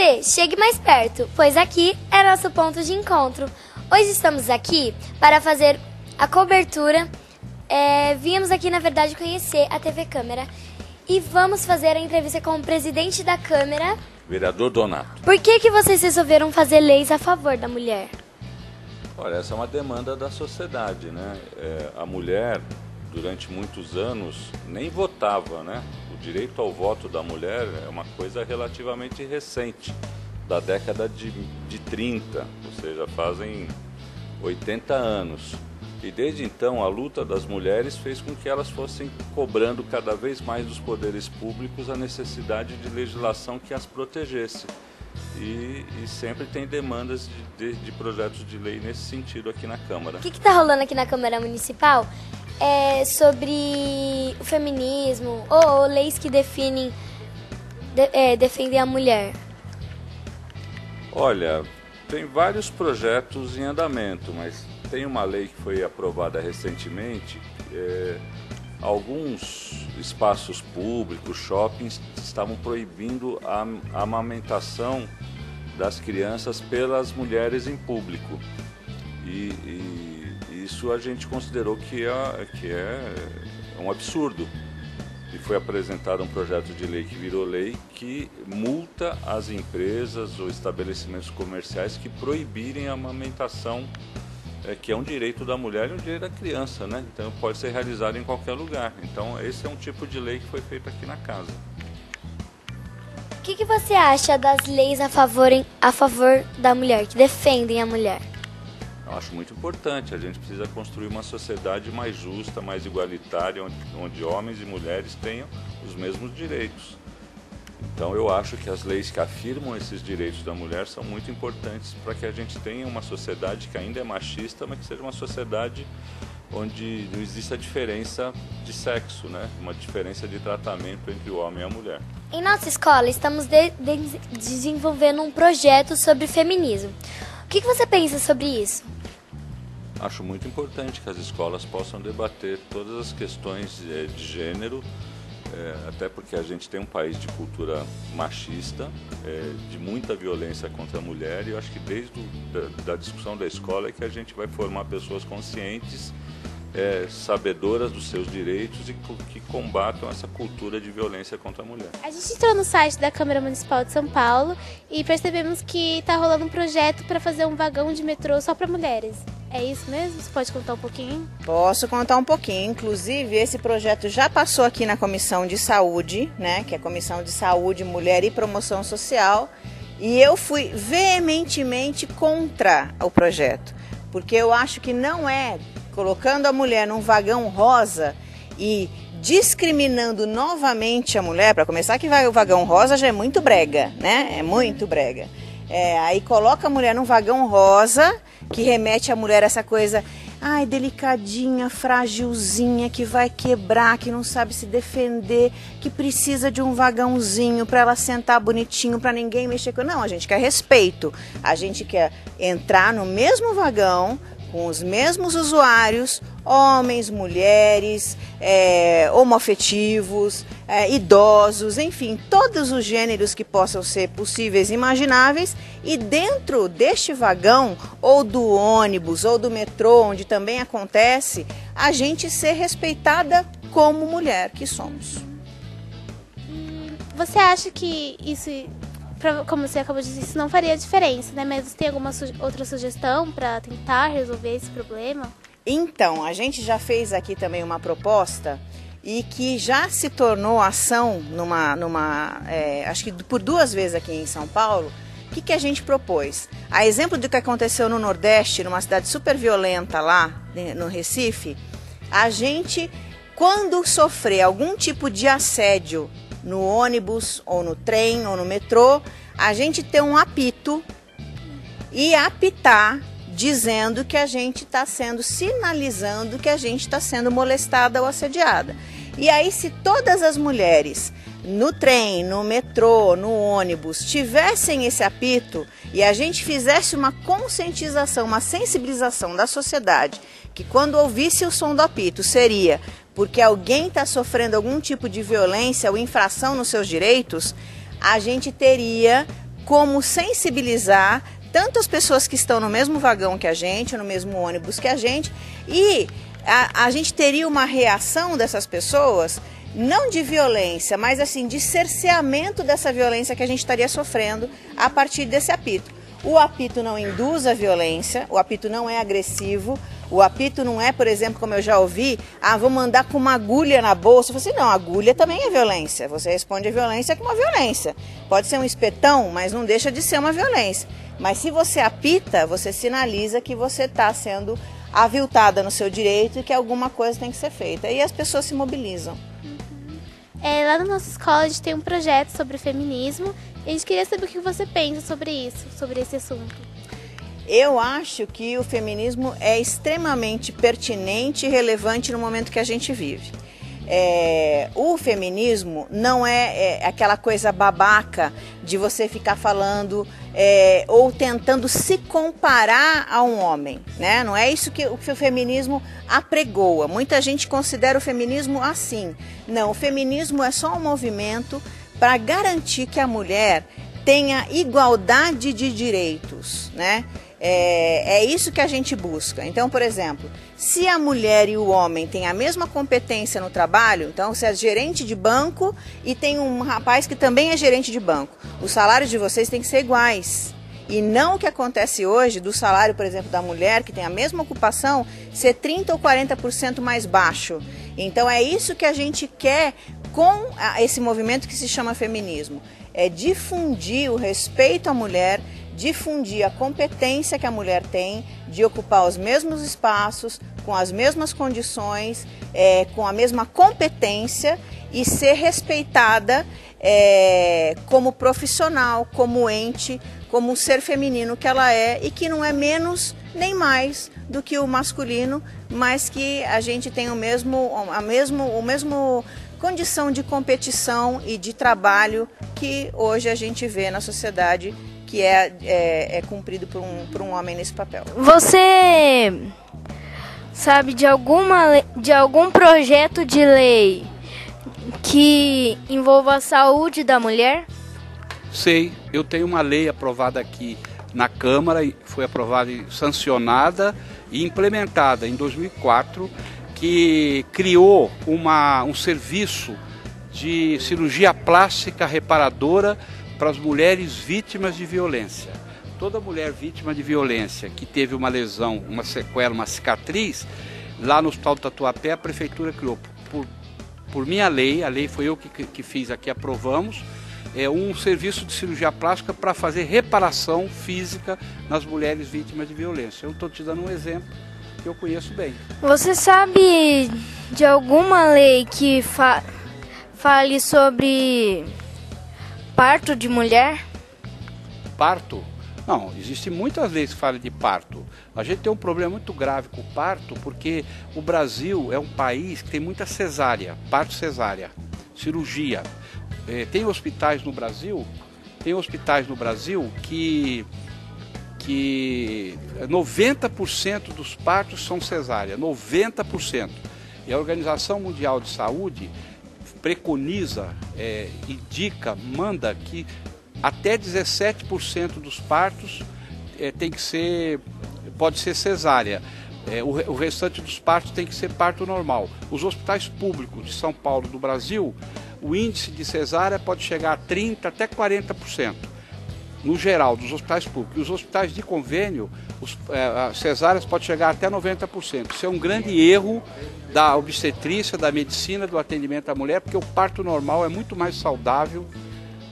Você, chegue mais perto, pois aqui é nosso ponto de encontro. Hoje estamos aqui para fazer a cobertura. Viemos aqui, na verdade, conhecer a TV Câmara e vamos fazer a entrevista com o presidente da Câmara, vereador Donato. Por que vocês resolveram fazer leis a favor da mulher? Olha, essa é uma demanda da sociedade, né? A mulher, durante muitos anos, nem votava, né? O direito ao voto da mulher é uma coisa relativamente recente, da década de 30, ou seja, fazem 80 anos. E desde então a luta das mulheres fez com que elas fossem cobrando cada vez mais dos poderes públicos a necessidade de legislação que as protegesse. E sempre tem demandas de projetos de lei nesse sentido aqui na Câmara. O que está rolando aqui na Câmara Municipal sobre o feminismo ou leis que defendem a mulher? Olha, tem vários projetos em andamento, mas tem uma lei que foi aprovada recentemente. Alguns espaços públicos, shoppings, estavam proibindo a amamentação das crianças pelas mulheres em público. E isso a gente considerou que é um absurdo. E foi apresentado um projeto de lei que virou lei que multa as empresas ou estabelecimentos comerciais que proibirem a amamentação, que é um direito da mulher e um direito da criança, né? Então pode ser realizado em qualquer lugar. Então esse é um tipo de lei que foi feito aqui na casa. O que você acha das leis a favor da mulher, que defendem a mulher? Eu acho muito importante. A gente precisa construir uma sociedade mais justa, mais igualitária, onde homens e mulheres tenham os mesmos direitos. Então eu acho que as leis que afirmam esses direitos da mulher são muito importantes para que a gente tenha uma sociedade que ainda é machista, mas que seja uma sociedade onde não exista diferença de sexo, né? Uma diferença de tratamento entre o homem e a mulher. Em nossa escola estamos desenvolvendo um projeto sobre feminismo. O que você pensa sobre isso? Acho muito importante que as escolas possam debater todas as questões de gênero, até porque a gente tem um país de cultura machista, de muita violência contra a mulher, e eu acho que desde a discussão da escola é que a gente vai formar pessoas conscientes, sabedoras dos seus direitos e que combatam essa cultura de violência contra a mulher. A gente entrou no site da Câmara Municipal de São Paulo e percebemos que está rolando um projeto para fazer um vagão de metrô só para mulheres. É isso mesmo? Você pode contar um pouquinho? Posso contar um pouquinho. Inclusive, esse projeto já passou aqui na Comissão de Saúde, né, que é a Comissão de Saúde, Mulher e Promoção Social, e eu fui veementemente contra o projeto, porque eu acho que não é colocando a mulher num vagão rosa e discriminando novamente a mulher. Para começar, que o vagão rosa já é muito brega, né? É muito brega. Aí coloca a mulher num vagão rosa, que remete a mulher a essa coisa, ai, delicadinha, fragilzinha, que vai quebrar, que não sabe se defender, que precisa de um vagãozinho para ela sentar bonitinho, para ninguém mexer com... Não, a gente quer respeito. A gente quer entrar no mesmo vagão, com os mesmos usuários, homens, mulheres, homoafetivos, idosos, enfim, todos os gêneros que possam ser possíveis e imagináveis, e dentro deste vagão, ou do ônibus, ou do metrô, onde também acontece, a gente ser respeitada como mulher que somos. Você acha que isso, como você acabou de dizer, isso não faria diferença, né? Mas você tem alguma outra sugestão para tentar resolver esse problema? Então, a gente já fez aqui também uma proposta e que já se tornou ação acho que por 2 vezes aqui em São Paulo. O que a gente propôs? A exemplo do que aconteceu no Nordeste, numa cidade super violenta lá no Recife, a gente, quando sofrer algum tipo de assédio no ônibus, ou no trem, ou no metrô, a gente ter um apito e apitar dizendo que a gente está sinalizando que a gente está sendo molestada ou assediada. E aí, se todas as mulheres no trem, no metrô, no ônibus tivessem esse apito e a gente fizesse uma conscientização, uma sensibilização da sociedade, que quando ouvisse o som do apito seria porque alguém está sofrendo algum tipo de violência ou infração nos seus direitos, a gente teria como sensibilizar tanto as pessoas que estão no mesmo vagão que a gente, no mesmo ônibus que a gente, e a gente teria uma reação dessas pessoas, não de violência, mas assim, de cerceamento dessa violência que a gente estaria sofrendo a partir desse apito. O apito não induz a violência, o apito não é agressivo, o apito não é, por exemplo, como eu já ouvi, vamos andar com uma agulha na bolsa. Eu falei assim, não, agulha também é violência, você responde a violência com uma violência. Pode ser um espetão, mas não deixa de ser uma violência. Mas se você apita, você sinaliza que você está sendo aviltada no seu direito e que alguma coisa tem que ser feita. E as pessoas se mobilizam. Lá na nossa escola a gente tem um projeto sobre feminismo e a gente queria saber o que você pensa sobre isso, sobre esse assunto. Eu acho que o feminismo é extremamente pertinente e relevante no momento que a gente vive. O feminismo não é aquela coisa babaca de você ficar falando ou tentando se comparar a um homem, né? Não é isso que o feminismo apregoa. Muita gente considera o feminismo assim. Não, o feminismo é só um movimento para garantir que a mulher tenha igualdade de direitos, né? É isso que a gente busca. Então, por exemplo, se a mulher e o homem têm a mesma competência no trabalho, então você é gerente de banco e tem um rapaz que também é gerente de banco, os salários de vocês têm que ser iguais. E não o que acontece hoje do salário, por exemplo, da mulher que tem a mesma ocupação ser 30% ou 40% mais baixo. Então é isso que a gente quer com esse movimento que se chama feminismo. É difundir o respeito à mulher, difundir a competência que a mulher tem de ocupar os mesmos espaços, com as mesmas condições, com a mesma competência e ser respeitada como profissional, como ente, como um ser feminino que ela é e que não é menos nem mais do que o masculino, mas que a gente tem a mesma condição de competição e de trabalho que hoje a gente vê na sociedade, que é cumprido por um homem nesse papel. Você sabe de algum projeto de lei que envolva a saúde da mulher? Sei, eu tenho uma lei aprovada aqui na Câmara, foi aprovada, sancionada e implementada em 2004, que criou um serviço de cirurgia plástica reparadora para as mulheres vítimas de violência. Toda mulher vítima de violência que teve uma lesão, uma sequela, uma cicatriz, lá no Hospital do Tatuapé a Prefeitura criou, por minha lei, a lei foi eu que fiz aqui, aprovamos, um serviço de cirurgia plástica para fazer reparação física nas mulheres vítimas de violência. Eu estou te dando um exemplo que eu conheço bem. Você sabe de alguma lei que fale sobre parto de mulher? Parto? Não, existem muitas leis que falam de parto. A gente tem um problema muito grave com o parto, porque o Brasil é um país que tem muita cesárea, parto cesárea, cirurgia. Tem hospitais no Brasil que 90% dos partos são cesárea, 90%. E a Organização Mundial de Saúde preconiza, indica, manda que até 17% dos partos pode ser cesárea. O restante dos partos tem que ser parto normal. Os hospitais públicos de São Paulo, do Brasil, o índice de cesárea pode chegar a 30% até 40%. No geral, dos hospitais públicos. E os hospitais de convênio, as cesáreas podem chegar até 90%. Isso é um grande erro da obstetrícia, da medicina, do atendimento à mulher, porque o parto normal é muito mais saudável,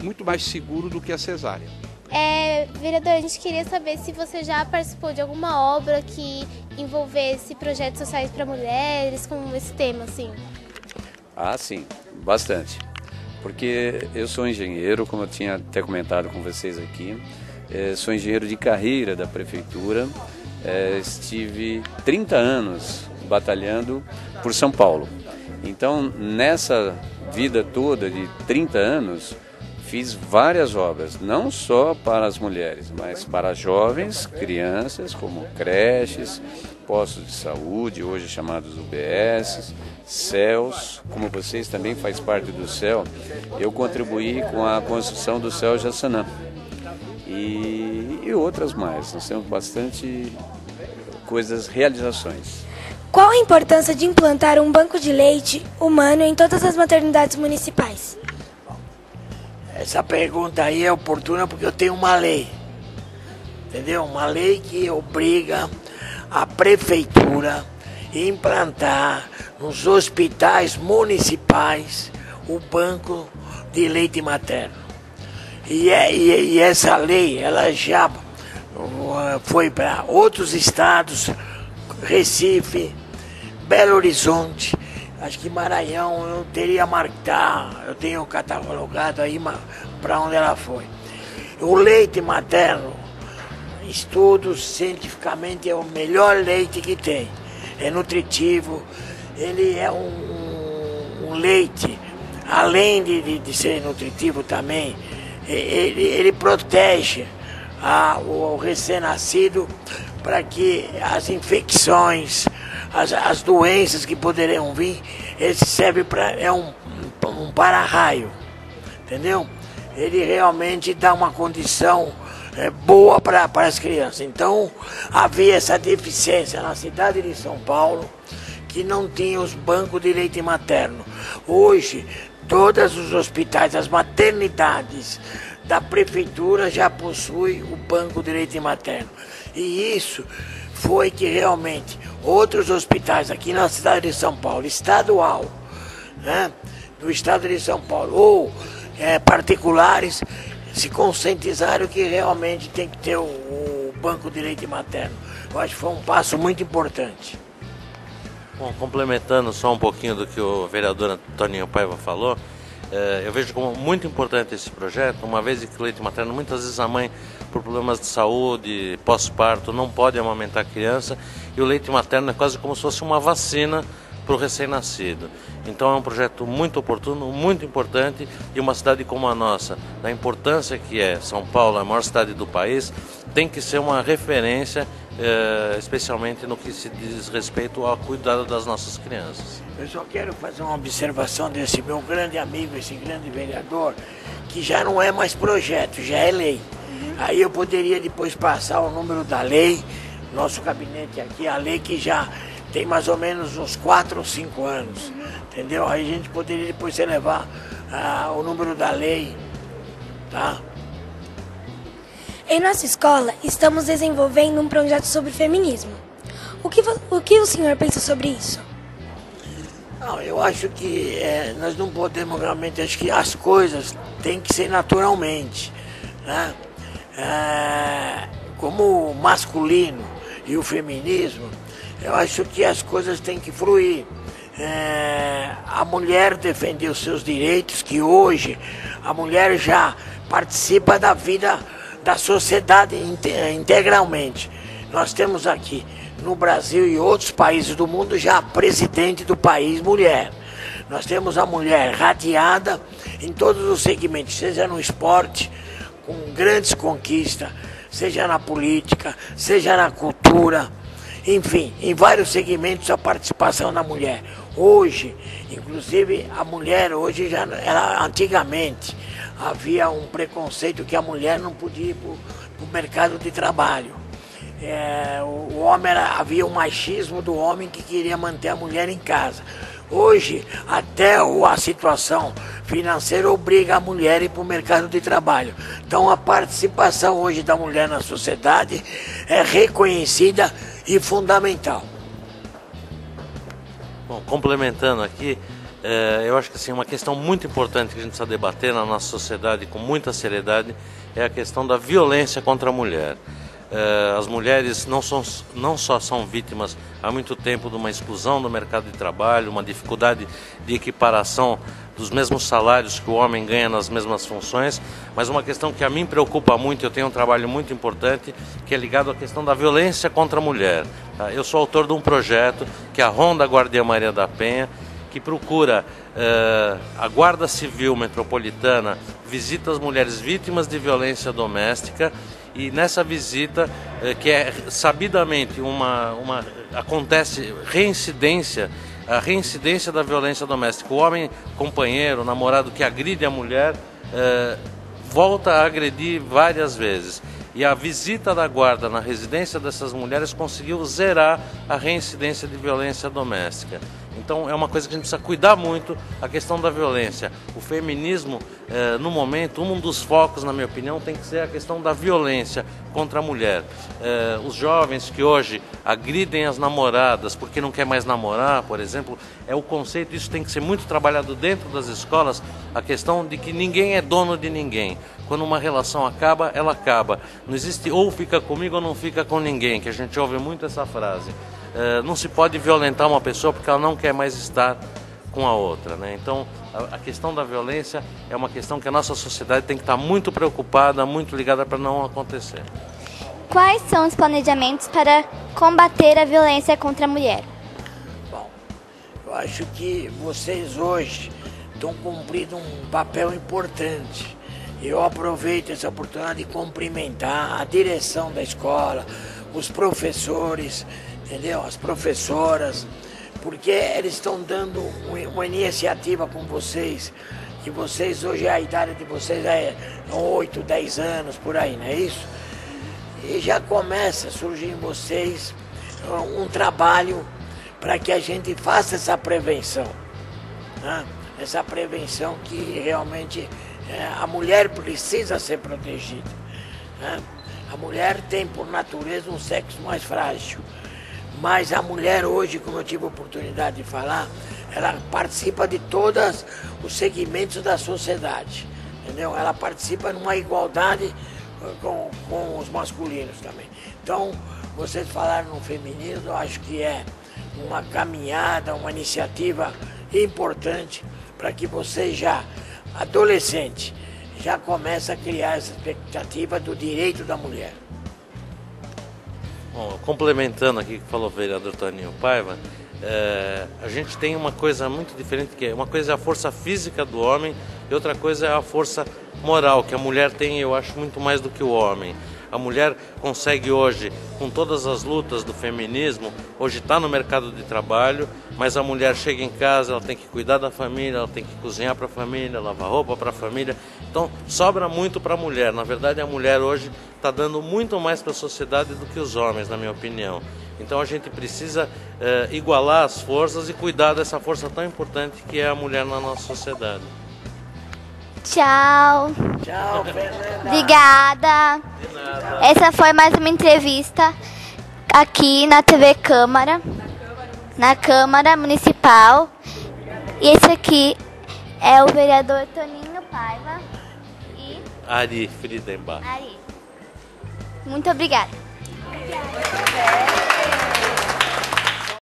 muito mais seguro do que a cesárea. Vereador, a gente queria saber se você já participou de alguma obra que envolvesse projetos sociais para mulheres, como esse tema, assim. Ah, sim, bastante. Porque eu sou engenheiro, como eu tinha até comentado com vocês aqui, sou engenheiro de carreira da prefeitura, estive 30 anos batalhando por São Paulo. Então, nessa vida toda de 30 anos, fiz várias obras, não só para as mulheres, mas para jovens, crianças, como creches, postos de saúde, hoje chamados UBS, CELs, como vocês também fazem parte do CEL, eu contribuí com a construção do CEL Jaçanã. e outras mais. Nós temos bastante realizações. Qual a importância de implantar um banco de leite humano em todas as maternidades municipais? Essa pergunta aí é oportuna porque eu tenho uma lei, entendeu? Uma lei que obriga a prefeitura a implantar nos hospitais municipais o banco de leite materno. E essa lei, ela já foi para outros estados, Recife, Belo Horizonte, acho que Maranhão, eu teria marcado, eu tenho catalogado aí para onde ela foi. O leite materno, estudos cientificamente, é o melhor leite que tem. É nutritivo, ele é um leite, além de ser nutritivo também, ele protege o recém-nascido para que as infecções, as doenças que poderiam vir, ele serve para um para-raio, entendeu? Ele realmente dá uma condição boa para as crianças. Então havia essa deficiência na cidade de São Paulo, que não tinha os bancos de leite materno. Hoje, todos os hospitais, as maternidades da prefeitura já possuem o banco de leite materno. E isso foi que realmente outros hospitais aqui na cidade de São Paulo, estadual, né, do estado de São Paulo, ou particulares, se conscientizaram que realmente tem que ter o banco de leite materno. Eu acho que foi um passo muito importante. Bom, complementando só um pouquinho do que o vereador Toninho Paiva falou, eu vejo como muito importante esse projeto, uma vez que o leite materno, muitas vezes a mãe, por problemas de saúde, pós-parto, não pode amamentar a criança, e o leite materno é quase como se fosse uma vacina para o recém-nascido. Então é um projeto muito oportuno, muito importante, e uma cidade como a nossa, da importância que é São Paulo, a maior cidade do país, tem que ser uma referência, especialmente no que se diz respeito ao cuidado das nossas crianças. Eu só quero fazer uma observação desse meu grande amigo, esse grande vereador, que já não é mais projeto, já é lei. Aí eu poderia depois passar o número da lei, nosso gabinete aqui, a lei que já tem mais ou menos uns 4 ou 5 anos, entendeu? Aí a gente poderia depois elevar o número da lei, tá? Em nossa escola, estamos desenvolvendo um projeto sobre feminismo. O que o senhor pensa sobre isso? Não, eu acho que nós não podemos realmente, acho que as coisas têm que ser naturalmente, né? Como o masculino e o feminismo, eu acho que as coisas têm que fluir. A mulher defender os seus direitos, que hoje a mulher já participa da vida da sociedade integralmente. Nós temos aqui no Brasil e outros países do mundo já a presidente do país mulher. Nós temos a mulher radiada em todos os segmentos, seja no esporte, com grandes conquistas, seja na política, seja na cultura, enfim, em vários segmentos a participação da mulher. Hoje, inclusive a mulher hoje antigamente havia um preconceito que a mulher não podia ir para o mercado de trabalho. O homem havia um machismo do homem que queria manter a mulher em casa. Hoje, até a situação financeira obriga a mulher a ir para o mercado de trabalho. Então, a participação hoje da mulher na sociedade é reconhecida e fundamental. Bom, complementando aqui, eu acho que assim, uma questão muito importante que a gente precisa debater na nossa sociedade com muita seriedade é a questão da violência contra a mulher. As mulheres não só são vítimas há muito tempo de uma exclusão do mercado de trabalho, uma dificuldade de equiparação dos mesmos salários que o homem ganha nas mesmas funções, mas uma questão que a mim preocupa muito, eu tenho um trabalho muito importante, que é ligado à questão da violência contra a mulher. Eu sou autor de um projeto que é a Ronda Guardia Maria da Penha, que procura a Guarda Civil Metropolitana, visita as mulheres vítimas de violência doméstica, e nessa visita, que é sabidamente acontece a reincidência da violência doméstica. O homem companheiro, namorado que agride a mulher, volta a agredir várias vezes. E a visita da guarda na residência dessas mulheres conseguiu zerar a reincidência de violência doméstica. Então é uma coisa que a gente precisa cuidar muito, a questão da violência. O feminismo, no momento, um dos focos, na minha opinião, tem que ser a questão da violência contra a mulher. Os jovens que hoje agridem as namoradas porque não quer mais namorar, por exemplo, é o conceito, isso tem que ser muito trabalhado dentro das escolas, a questão de que ninguém é dono de ninguém. Quando uma relação acaba, ela acaba. Não existe ou fica comigo ou não fica com ninguém, que a gente ouve muito essa frase. Não se pode violentar uma pessoa porque ela não quer mais estar com a outra, né? Então, a questão da violência é uma questão que a nossa sociedade tem que estar muito preocupada, muito ligada para não acontecer. Quais são os planejamentos para combater a violência contra a mulher? Bom, eu acho que vocês hoje estão cumprindo um papel importante. Eu aproveito essa oportunidade de cumprimentar a direção da escola, os professores, entendeu? As professoras, porque eles estão dando uma iniciativa com vocês, que vocês hoje, a idade de vocês é 8, 10 anos, por aí, não é isso? E já começa a surgir em vocês um trabalho para que a gente faça essa prevenção, né? Essa prevenção que realmente a mulher precisa ser protegida, né? A mulher tem por natureza um sexo mais frágil, mas a mulher hoje, como eu tive a oportunidade de falar, ela participa de todos os segmentos da sociedade, entendeu? Ela participa numa igualdade com os masculinos também. Então, vocês falaram no feminismo, eu acho que é uma caminhada, uma iniciativa importante para que vocês já, adolescente, já comece a criar essa expectativa do direito da mulher. Bom, complementando aqui o que falou o vereador Toninho Paiva, a gente tem uma coisa muito diferente, que uma coisa é a força física do homem e outra coisa é a força moral, que a mulher tem, eu acho, muito mais do que o homem. A mulher consegue hoje, com todas as lutas do feminismo, hoje está no mercado de trabalho, mas a mulher chega em casa, ela tem que cuidar da família, ela tem que cozinhar para a família, lavar roupa para a família. Então, sobra muito para a mulher. Na verdade, a mulher hoje está dando muito mais para a sociedade do que os homens, na minha opinião. Então, a gente precisa igualar as forças e cuidar dessa força tão importante que é a mulher na nossa sociedade. Tchau. Tchau, Fernanda. Obrigada. De nada. Essa foi mais uma entrevista aqui na TV Câmara, na Câmara Municipal. E esse aqui é o vereador Toninho Paiva e Ari Friedenbach. Ari. Muito obrigada.